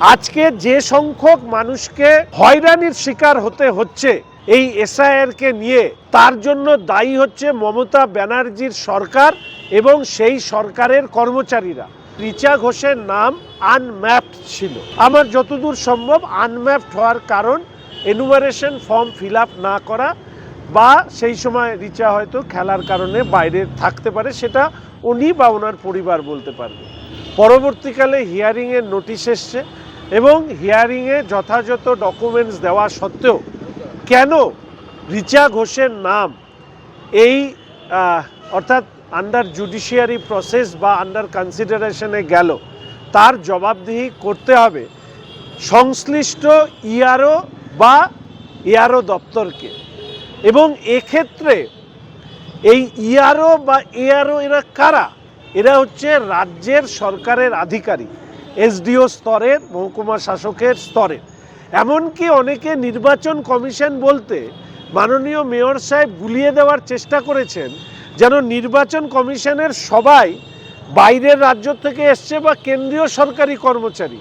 আজকে যে সংখ্যক মানুষকে হয়রানির শিকার হতে হচ্ছে এই এসআইআর কে নিয়ে, তার জন্য দায়ী হচ্ছে মমতা ব্যানার্জির সরকার এবং সেই সরকারের কর্মচারীরা। রিচা ঘোষের নাম আনম্যাপড ছিল। আমার যতদূর সম্ভব আনম্যাপড হওয়ার কারণ এনুমারেশন ফর্ম ফিল আপ না করা, বা সেই সময় রিচা হয়তো খেলার কারণে বাইরে থাকতে পারে, সেটা উনি বা ওনার পরিবার বলতে পারবে। পরবর্তীকালে হিয়ারিংয়ের নোটিশ এসছে এবং হিয়ারিংয়ে যথাযথ ডকুমেন্টস দেওয়া সত্ত্বেও কেন রিচা ঘোষের নাম এই অর্থাৎ আন্ডার জুডিশিয়ারি প্রসেস বা আন্ডার কনসিডারেশনে গেল, তার জবাবদিহি করতে হবে সংশ্লিষ্ট ইআরও বা এআরও দপ্তরকে। এবং এক্ষেত্রে এই ইআরও বা এআরও এরা কারা? এরা হচ্ছে রাজ্যের সরকারের আধিকারিক, এসডিও স্তরের, মহকুমা শাসকের স্তরের। এমনকি অনেকে নির্বাচন কমিশন বলতে মাননীয় মেয়র সাহেব গুলিয়ে দেওয়ার চেষ্টা করেছেন যেন নির্বাচন কমিশনের সবাই বাইরের রাজ্য থেকে এসছে বা কেন্দ্রীয় সরকারি কর্মচারী।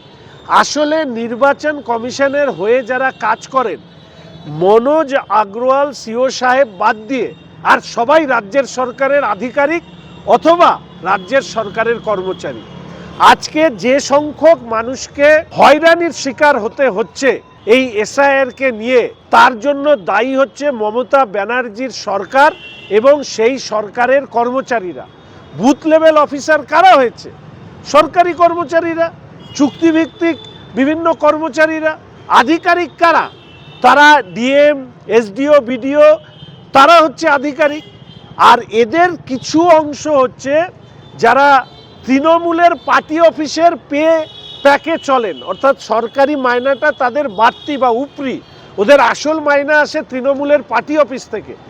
আসলে নির্বাচন কমিশনের হয়ে যারা কাজ করেন, মনোজ আগরওয়াল সিও সাহেব বাদ দিয়ে আর সবাই রাজ্যের সরকারের আধিকারিক অথবা রাজ্যের সরকারের কর্মচারী। আজকে যে সংখ্যক মানুষকে হয়রানির শিকার হতে হচ্ছে এই এসআইআর কে নিয়ে, তার জন্য দায়ী হচ্ছে মমতা ব্যানার্জির সরকার এবং সেই সরকারের কর্মচারীরা। বুথ লেভেল অফিসার কারা হয়েছে? সরকারি কর্মচারীরা, চুক্তিভিত্তিক বিভিন্ন কর্মচারীরা। আধিকারিক কারা? তারা ডিএম, এসডিও, বিডিও, তারা হচ্ছে আধিকারিক। আর এদের কিছু অংশ হচ্ছে যারা তৃণমূলের পার্টি অফিসের প্যাকে চলেন, অর্থাৎ সরকারি মাইনাটা তাদের বাড়তি বা উপরি, ওদের আসল মাইনা আসে তৃণমূলের পার্টি অফিস থেকে।